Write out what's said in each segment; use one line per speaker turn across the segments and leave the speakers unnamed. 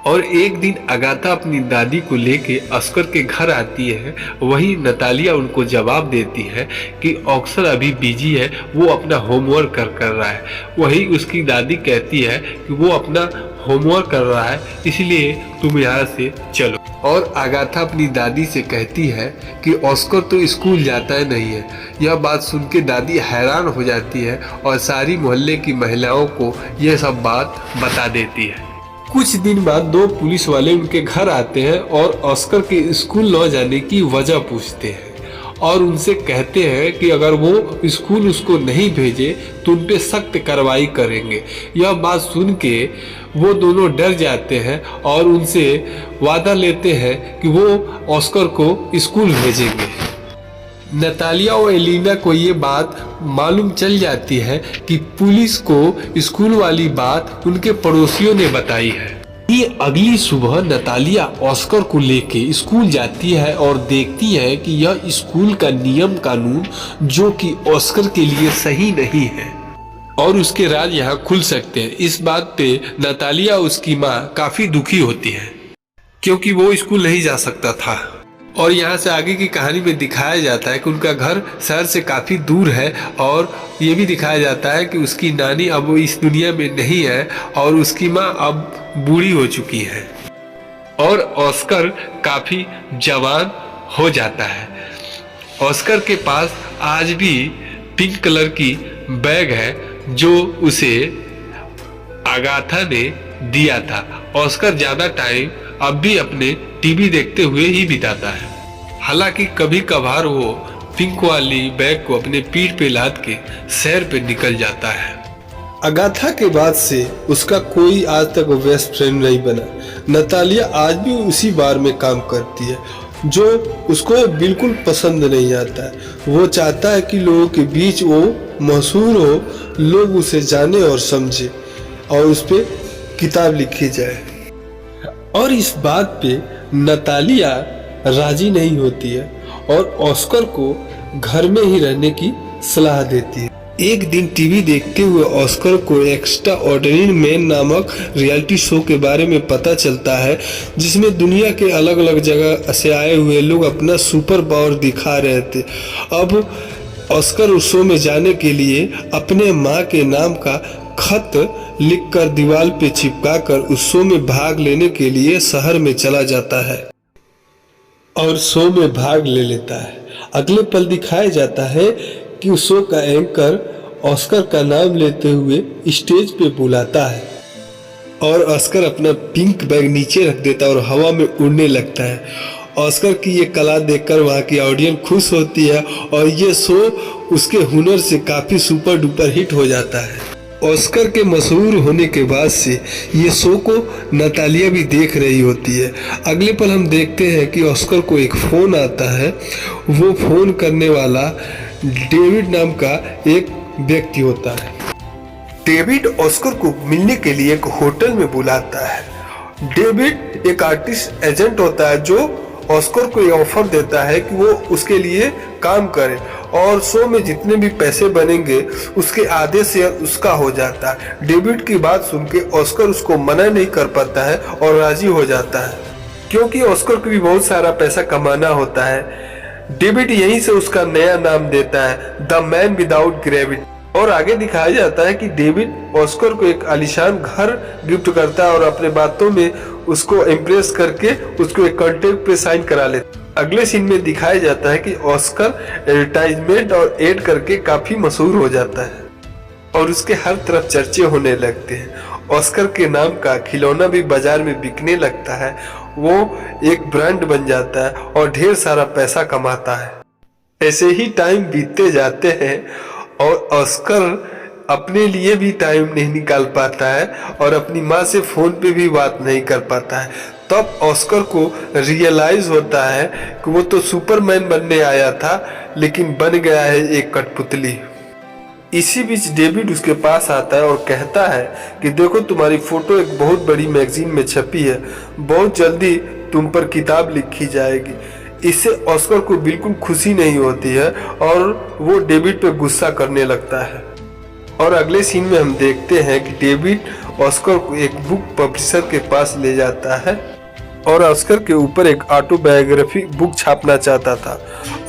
और एक दिन अगाथा अपनी दादी को लेके ऑस्कर के घर आती है। वहीं नतालिया उनको जवाब देती है कि ऑस्कर अभी बिजी है, वो अपना होमवर्क कर रहा है। वहीं उसकी दादी कहती है कि वो अपना होमवर्क कर रहा है, इसलिए तुम यहाँ से चलो। और अगाथा अपनी दादी से कहती है कि ऑस्कर तो स्कूल जाता है नहीं है। यह बात सुन के दादी हैरान हो जाती है और सारी मोहल्ले की महिलाओं को यह सब बात बता देती है। कुछ दिन बाद दो पुलिस वाले उनके घर आते हैं और ऑस्कर के स्कूल न जाने की वजह पूछते हैं और उनसे कहते हैं कि अगर वो स्कूल उसको नहीं भेजे तो उन पे सख्त कार्रवाई करेंगे। यह बात सुन के वो दोनों डर जाते हैं और उनसे वादा लेते हैं कि वो ऑस्कर को स्कूल भेजेंगे। नतालिया और एलिना को ये बात मालूम चल जाती है कि पुलिस को स्कूल वाली बात उनके पड़ोसियों ने बताई है। ये अगली सुबह नतालिया ऑस्कर को लेके स्कूल जाती है और देखती है कि यह स्कूल का नियम कानून जो कि ऑस्कर के लिए सही नहीं है और उसके राज यहाँ खुल सकते हैं। इस बात पे नतालिया उसकी माँ काफी दुखी होती है क्योंकि वो स्कूल नहीं जा सकता था। और यहाँ से आगे की कहानी में दिखाया जाता है कि उनका घर शहर से काफ़ी दूर है और ये भी दिखाया जाता है कि उसकी नानी अब इस दुनिया में नहीं है और उसकी माँ अब बूढ़ी हो चुकी है। और ऑस्कर काफ़ी जवान हो जाता है। ऑस्कर के पास आज भी पिंक कलर की बैग है जो उसे अगाथा ने दिया था। ऑस्कर ज़्यादा टाइम अब भी अपने टीवी देखते हुए ही बिताता है। हालांकि कभी कभार वो पिंक वाली बैग को अपने पीठ पे लाद के सैर पे निकल जाता है।
अगाथा के बाद से उसका कोई आज तक बेस्ट फ्रेंड नहीं बना। नतालिया आज भी उसी बार में काम करती है जो उसको बिल्कुल पसंद नहीं आता है। वो चाहता है कि लोगों के बीच वो मशहूर हो, लोग उसे जाने और समझे और उस पे किताब लिखी जाए। और इस बात पे नतालिया राजी नहीं होती है और ऑस्कर को घर में ही रहने की सलाह देती है। एक दिन टीवी देखते हुए ऑस्कर को एक्स्ट्रा ऑर्डिनरी मैन नामक रियलिटी शो के बारे में पता चलता है जिसमें दुनिया के अलग अलग जगह से आए हुए लोग अपना सुपर पावर दिखा रहे थे। अब ऑस्कर उस शो में जाने के लिए अपने माँ के नाम का खत लिखकर दीवार पे चिपकाकर उस शो में भाग लेने के लिए शहर में चला जाता है और शो में भाग ले लेता है। अगले पल दिखाया जाता है कि उस शो का एंकर ऑस्कर का नाम लेते हुए स्टेज पे बुलाता है और ऑस्कर अपना पिंक बैग नीचे रख देता है और हवा में उड़ने लगता है। ऑस्कर की ये कला देखकर वहाँ की ऑडियंस खुश होती है और ये शो उसके हुनर से काफ़ी सुपर डुपर हिट हो जाता है। ऑस्कर के मशहूर होने के बाद से ये शो को नतालिया भी देख रही होती है। अगले पल हम देखते हैं कि ऑस्कर को एक फ़ोन आता है। वो फ़ोन करने वाला डेविड नाम का एक व्यक्ति होता है। डेविड ऑस्कर को मिलने के लिए एक होटल में बुलाता है। डेविड एक आर्टिस्ट एजेंट होता है जो ऑस्कर को ये ऑफर देता है कि वो उसके लिए काम करे और शो में जितने भी पैसे बनेंगे उसके आधे शेयर उसका हो जाता है। डेविड की बात सुन के ऑस्कर उसको मना नहीं कर पाता है और राजी हो जाता है क्योंकि ऑस्कर को भी बहुत सारा पैसा कमाना होता है। डेविड यहीं से उसका नया नाम देता है, द मैन विदाउट ग्रेविटी। और आगे दिखाया जाता है कि डेविड ऑस्कर को एक आलीशान घर गिफ्ट करता है और अपने बातों में उसको इम्प्रेस करके उसको एक कॉन्ट्रैक्ट पे साइन करा लेता है। अगले सीन में दिखाया जाता है कि ऑस्कर एडवर्टाइजमेंट और एड करके काफी मशहूर हो जाता है और उसके हर तरफ चर्चे होने लगते हैं। ऑस्कर के नाम का खिलौना भी बाजार में बिकने लगता है। वो एक ब्रांड बन जाता है और ढेर सारा पैसा कमाता है। ऐसे ही टाइम बीतते जाते हैं और ऑस्कर अपने लिए भी टाइम नहीं निकाल पाता है और अपनी माँ से फोन पे भी बात नहीं कर पाता है। तब ऑस्कर को रियलाइज होता है कि वो तो सुपरमैन बनने आया था लेकिन बन गया है एक कठपुतली। इसी बीच डेविड उसके पास आता है और कहता है कि देखो तुम्हारी फोटो एक बहुत बड़ी मैगजीन में छपी है, बहुत जल्दी तुम पर किताब लिखी जाएगी। इससे ऑस्कर को बिल्कुल खुशी नहीं होती है और वो डेविड पे गुस्सा करने लगता है। और अगले सीन में हम देखते हैं कि डेविड ऑस्कर को एक बुक पब्लिशर के पास ले जाता है और ऑस्कर के ऊपर एक ऑटोबायोग्राफी बुक छापना चाहता था।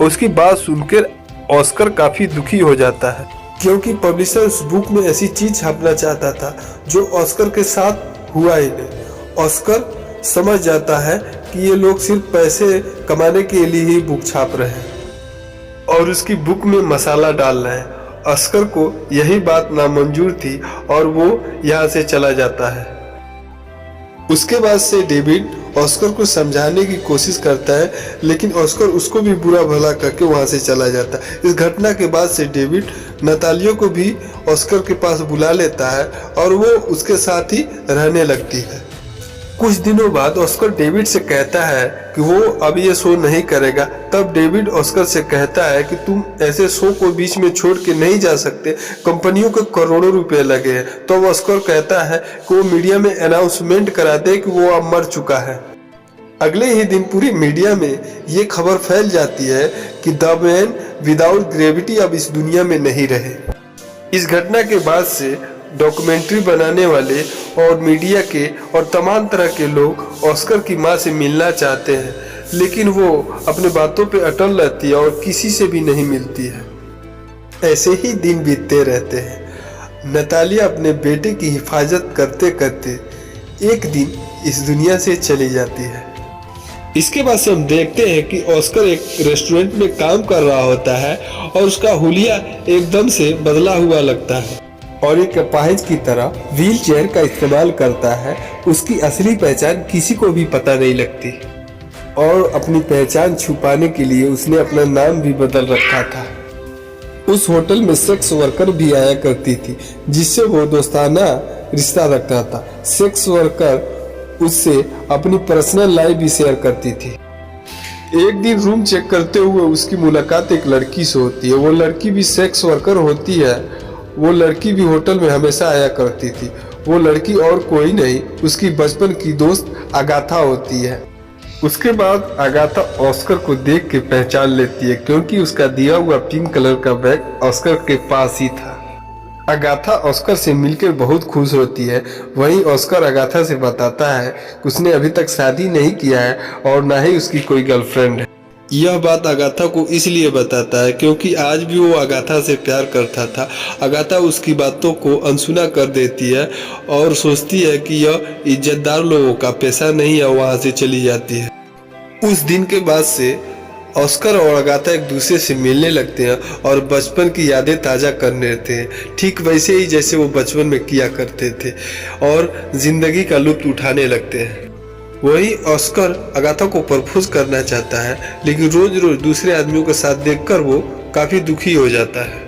उसकी बात सुनकर ऑस्कर काफ़ी दुखी हो जाता है, क्योंकि पब्लिशर उस बुक में ऐसी चीज़ छापना चाहता था जो ऑस्कर के साथ हुआ ही नहीं। ऑस्कर समझ जाता है कि ये लोग सिर्फ पैसे कमाने के लिए ही बुक छाप रहे हैं और उसकी बुक में मसाला डाल रहे हैं। ऑस्कर को यही बात नामंजूर थी और वो यहाँ से चला जाता है। उसके बाद से डेविड ऑस्कर को समझाने की कोशिश करता है, लेकिन ऑस्कर उसको भी बुरा भला करके वहाँ से चला जाता है। इस घटना के बाद से डेविड नतालिया को भी ऑस्कर के पास बुला लेता है और वो उसके साथ ही रहने लगती है। कुछ दिनों बाद ऑस्कर डेविड से कहता है कि वो अब ये शो नहीं करेगा। तब डेविड ऑस्कर से कहता है कि तुम ऐसे शो को बीच में छोड़ के नहीं जा सकते, कंपनियों को करोड़ों रुपए लगे हैं। तो ऑस्कर कहता है कि वो मीडिया में अनाउंसमेंट करा दे कि वो अब मर चुका है। अगले ही दिन पूरी मीडिया में ये खबर फैल जाती है कि द मैन विदाउट ग्रेविटी अब इस दुनिया में नहीं रहे। इस घटना के बाद से डॉक्यूमेंट्री बनाने वाले और मीडिया के और तमाम तरह के लोग ऑस्कर की मां से मिलना चाहते हैं, लेकिन वो अपने बातों पे अटल रहती है और किसी से भी नहीं मिलती है। ऐसे ही दिन बीतते रहते हैं। नतालिया अपने बेटे की हिफाजत करते करते एक दिन इस दुनिया से चली जाती है। इसके बाद से हम देखते हैं कि ऑस्कर एक रेस्टोरेंट में काम कर रहा होता है और उसका हुलिया एकदम से बदला हुआ लगता है और एक अपाहिज की तरह व्हील चेयर का इस्तेमाल करता है। उसकी असली पहचान किसी को भी पता नहीं लगती और अपनी पहचान छुपाने के लिए उसने अपना नाम भी बदल रखा था। उस होटल में सेक्स वर्कर भी आया करती थी जिससे वो दोस्ताना रिश्ता रखता था। सेक्स वर्कर उससे अपनी पर्सनल लाइफ भी शेयर करती थी। एक दिन रूम चेक करते हुए उसकी मुलाकात एक लड़की से होती है। वो लड़की भी सेक्स वर्कर होती है। वो लड़की भी होटल में हमेशा आया करती थी। वो लड़की और कोई नहीं, उसकी बचपन की दोस्त अगाथा होती है। उसके बाद अगाथा ऑस्कर को देख के पहचान लेती है, क्योंकि उसका दिया हुआ पिंक कलर का बैग ऑस्कर के पास ही था। अगाथा ऑस्कर से मिलकर बहुत खुश होती है। वहीं ऑस्कर अगाथा से बताता है कि उसने अभी तक शादी नहीं किया है और ना ही उसकी कोई गर्लफ्रेंड है। यह बात अगाथा को इसलिए बताता है क्योंकि आज भी वो अगाथा से प्यार करता था। अगाथा उसकी बातों को अनसुना कर देती है और सोचती है कि यह इज्जतदार लोगों का पैसा नहीं है, वहाँ से चली जाती है। उस दिन के बाद से ऑस्कर और अगाथा एक दूसरे से मिलने लगते हैं और बचपन की यादें ताज़ा करने लगते हैं, ठीक वैसे ही जैसे वो बचपन में किया करते थे, और जिंदगी का लुत्फ उठाने लगते हैं। वही ऑस्कर अगाथा को प्रपोज करना चाहता है, लेकिन रोज रोज दूसरे आदमियों के साथ देखकर वो काफी दुखी हो जाता है।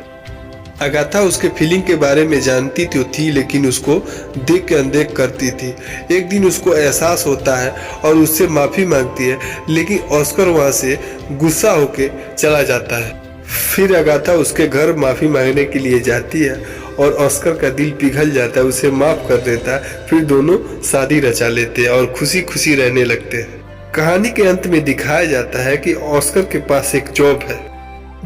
अगाथा उसके फीलिंग के बारे में जानती तो थी, लेकिन उसको देख के अनदेख करती थी। एक दिन उसको एहसास होता है और उससे माफी मांगती है, लेकिन ऑस्कर वहां से गुस्सा होके चला जाता है। फिर अगाथा उसके घर माफी मांगने के लिए जाती है और ऑस्कर का दिल पिघल जाता है, उसे माफ कर देता है। फिर दोनों शादी रचा लेते हैं और खुशी खुशी रहने लगते हैं। कहानी के अंत में दिखाया जाता है कि ऑस्कर के पास एक जॉब है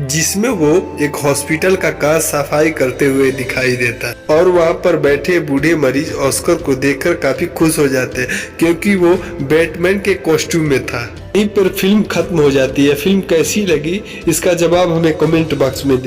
जिसमें वो एक हॉस्पिटल का काम सफाई करते हुए दिखाई देता है और वहाँ पर बैठे बूढ़े मरीज ऑस्कर को देखकर काफी खुश हो जाते हैं, क्योंकि वो बैटमैन के कॉस्ट्यूम में था। यहीं पर फिल्म खत्म हो जाती है। फिल्म कैसी लगी इसका जवाब हमें कमेंट बॉक्स में